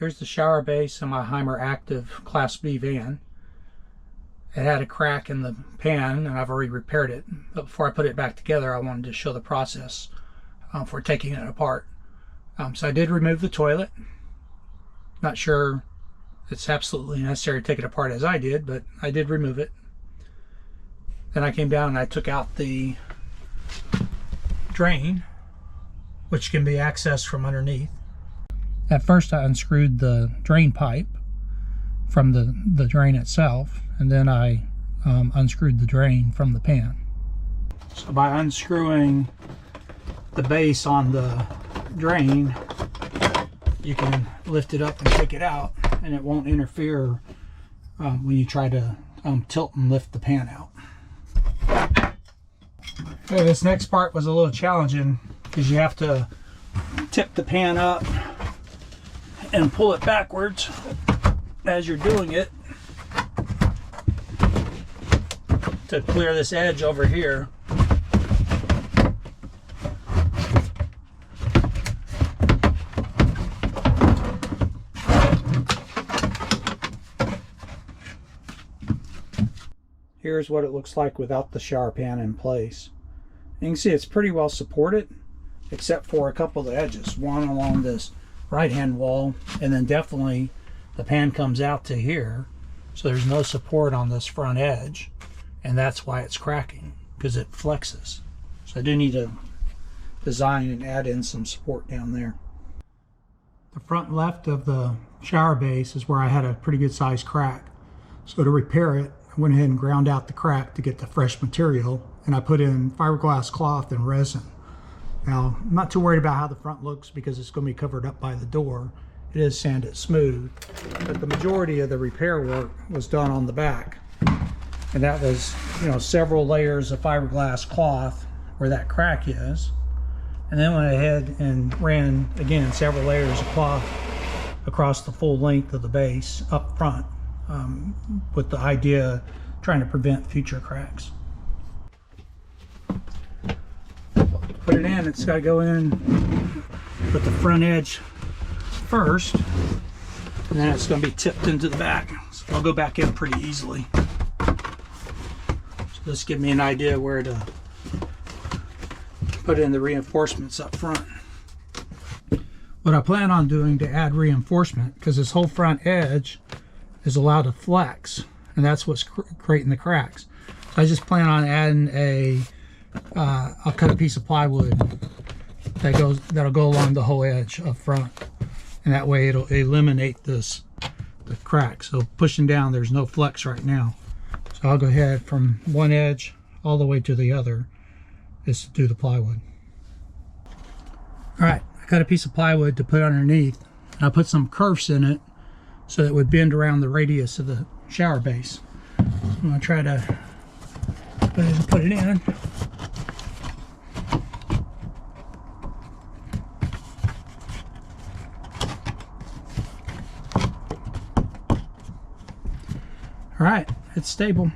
Here's the shower base in my Hymer Aktiv Class B van. It had a crack in the pan and I've already repaired it. But before I put it back together, I wanted to show the process for taking it apart. So I did remove the toilet. Not sure it's absolutely necessary to take it apart as I did, but I did remove it. Then I came down and I took out the drain, which can be accessed from underneath. At first I unscrewed the drain pipe from the drain itself, and then I unscrewed the drain from the pan. So by unscrewing the base on the drain, you can lift it up and take it out, and it won't interfere when you try to tilt and lift the pan out. Okay, this next part was a little challenging because you have to tip the pan up and pull it backwards as you're doing it to clear this edge over here. Here's what it looks like without the shower pan in place. You can see it's pretty well supported, except for a couple of the edges. One along this right hand wall, and then definitely the pan comes out to here, so there's no support on this front edge, and that's why it's cracking, because it flexes. So I do need to design and add in some support down there. The front left of the shower base is where I had a pretty good sized crack. So to repair it, I went ahead and ground out the crack to get the fresh material, and I put in fiberglass cloth and resin. Now, I'm not too worried about how the front looks because it's going to be covered up by the door. It is sanded smooth, but the majority of the repair work was done on the back. And that was, several layers of fiberglass cloth where that crack is. And then went ahead and ran, again, several layers of cloth across the full length of the base up front, with the idea trying to prevent future cracks. Put it in, it's got to go in with the front edge first, and then it's going to be tipped into the back. So I'll go back in pretty easily. So this gives me an idea where to put in the reinforcements up front. What I plan on doing to add reinforcement, because this whole front edge is allowed to flex, and that's what's creating the cracks. So I just plan on adding I'll cut a piece of plywood that'll go along the whole edge up front, and that way it'll eliminate the crack. So pushing down, there's no flex right now. So I'll go ahead from one edge all the way to the other is to do the plywood. All right, I cut a piece of plywood to put underneath, and I put some kerfs in it so that it would bend around the radius of the shower base. So I'm going to try to put it in. All right, it's stable.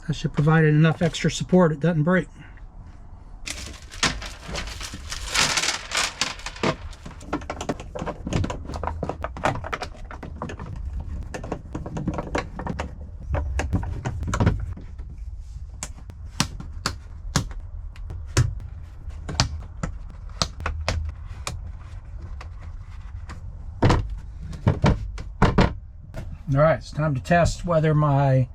That should provide enough extra support it doesn't break. All right, it's time to test whether my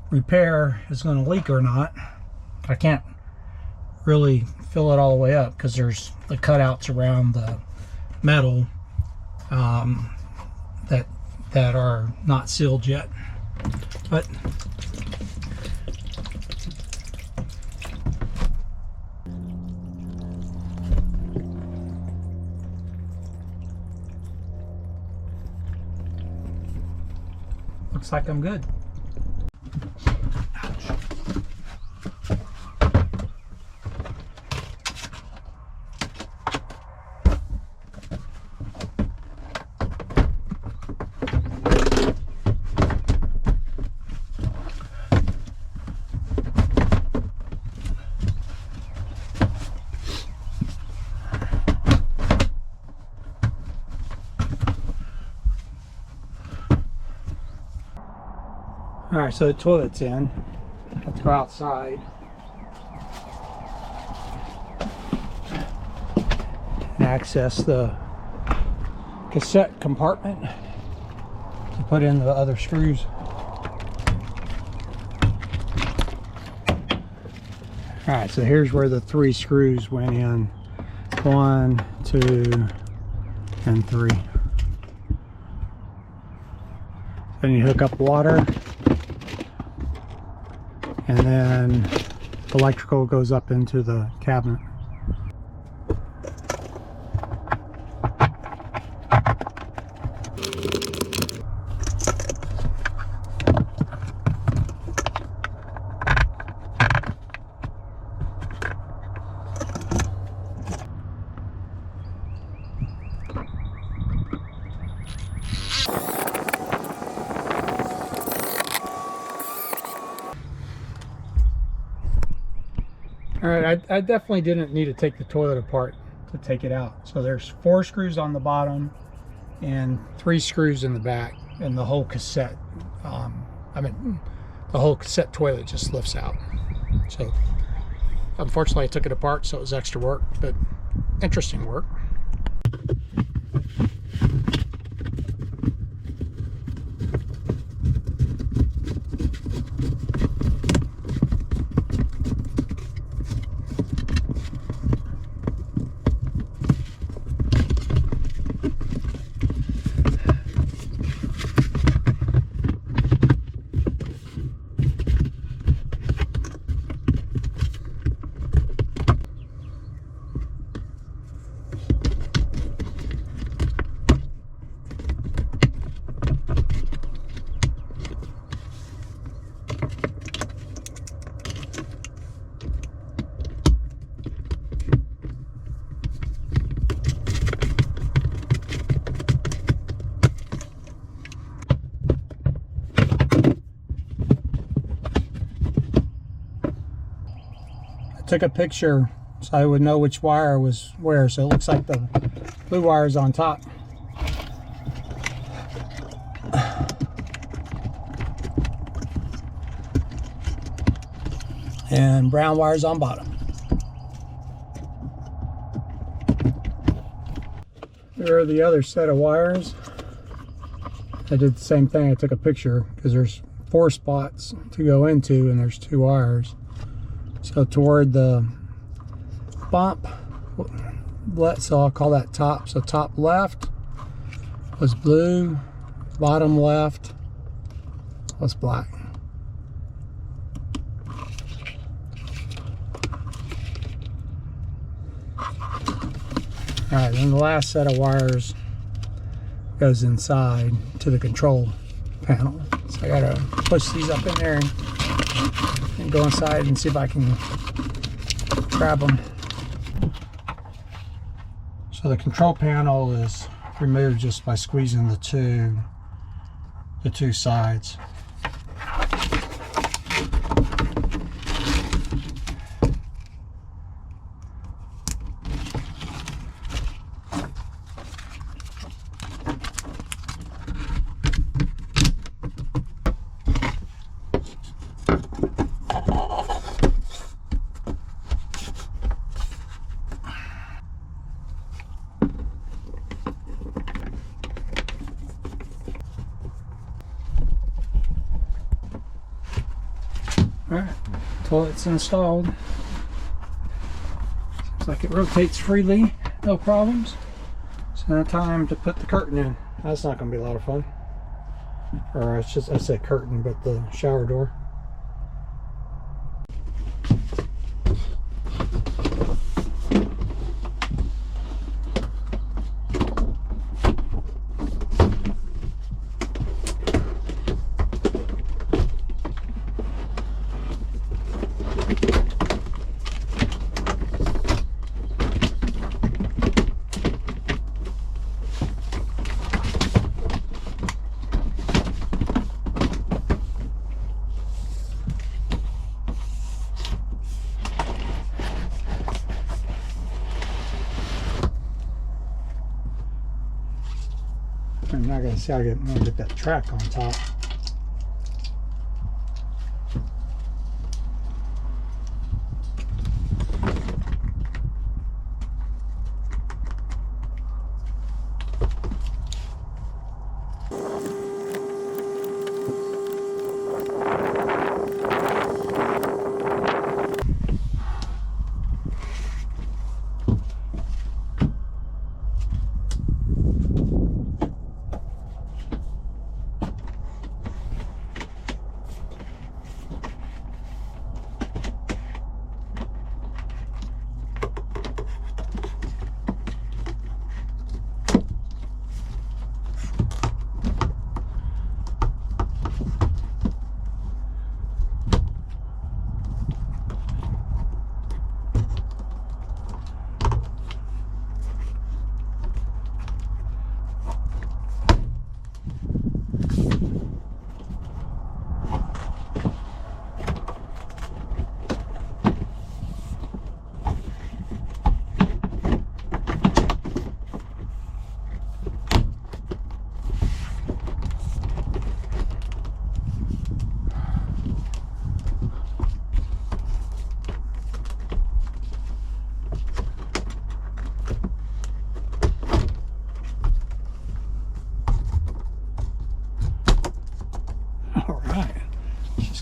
repair is going to leak or not. I can't really fill it all the way up because there's the cutouts around the metal that are not sealed yet. But looks like I'm good. Ouch. All right, so the toilet's in. Let's go outside and access the cassette compartment to put in the other screws. All right, so here's where the 3 screws went in. 1, 2, and 3. Then you hook up water, and then the electrical goes up into the cabinet. All right, I definitely didn't need to take the toilet apart to take it out. So there's 4 screws on the bottom and 3 screws in the back, and the whole cassette, the whole cassette toilet just lifts out. So unfortunately I took it apart, so it was extra work, but interesting work. Took a picture so I would know which wire was where, so it looks like the blue wire is on top. And brown wire's on bottom. There are the other set of wires. I did the same thing. I took a picture because there's 4 spots to go into and there's 2 wires. So toward the bump, so I'll call that top. So top left was blue, bottom left was black. All right, then the last set of wires goes inside to the control panel. So I gotta push these up in there and go inside and see if I can grab them. So the control panel is removed just by squeezing the two sides. Alright, toilet's installed. Looks like it rotates freely, no problems. So now time to put the curtain in. That's not going to be a lot of fun. Or it's just, I said curtain, but the shower door. I'm not gonna see how I'm gonna get that track on top.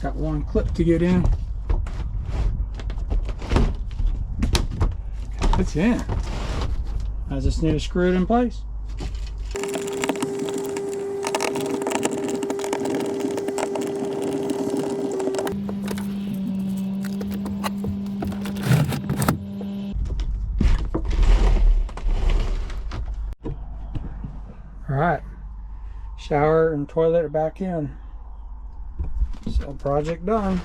Got one clip to get in. It's in. I just need to screw it in place. Alright, shower and toilet are back in. So project done.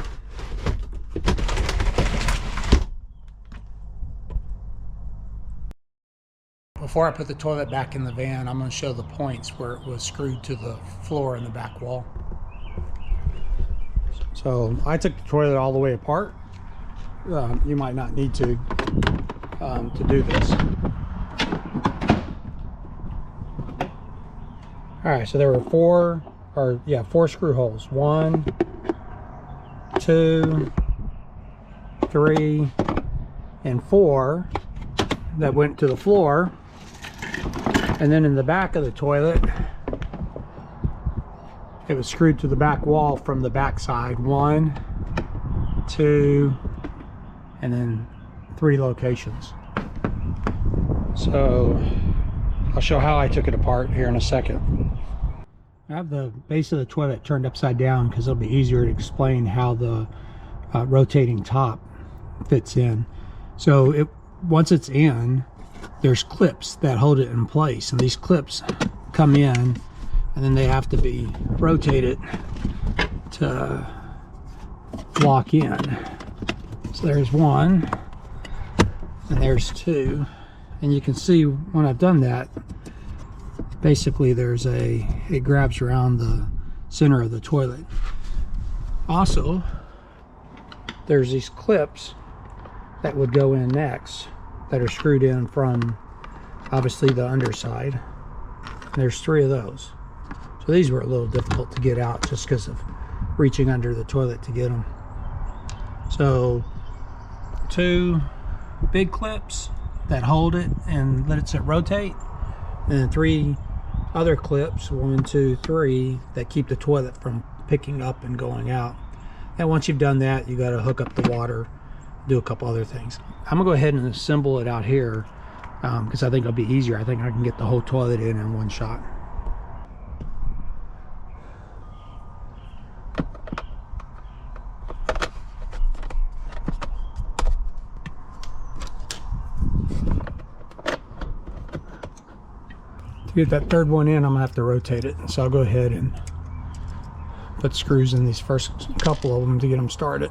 Before I put the toilet back in the van, I'm going to show the points where it was screwed to the floor in the back wall. So I took the toilet all the way apart. You might not need to do this. Alright, so there were four screw holes. 1, 2, 3, and 4 that went to the floor. And then in the back of the toilet, it was screwed to the back wall from the back side. 1, 2, and then 3 locations. So I'll show how I took it apart here in a second. I have the base of the toilet turned upside down because it'll be easier to explain how the rotating top fits in. So once it's in, there's clips that hold it in place, and these clips come in and then they have to be rotated to lock in. So there's 1 and there's 2, and you can see when I've done that, basically it grabs around the center of the toilet. Also, there's these clips that would go in next that are screwed in from obviously the underside. There's 3 of those. So these were a little difficult to get out just because of reaching under the toilet to get them. So 2 big clips that hold it and lets it rotate, and then 3 other clips, 1, 2, 3, that keep the toilet from picking up and going out. And once you've done that, you got to hook up the water, do a couple other things. I'm gonna go ahead and assemble it out here because I think it'll be easier. I think I can get the whole toilet in one shot. To get that third one in, I'm gonna have to rotate it. So I'll go ahead and put screws in these first couple of them to get them started.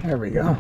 There we go.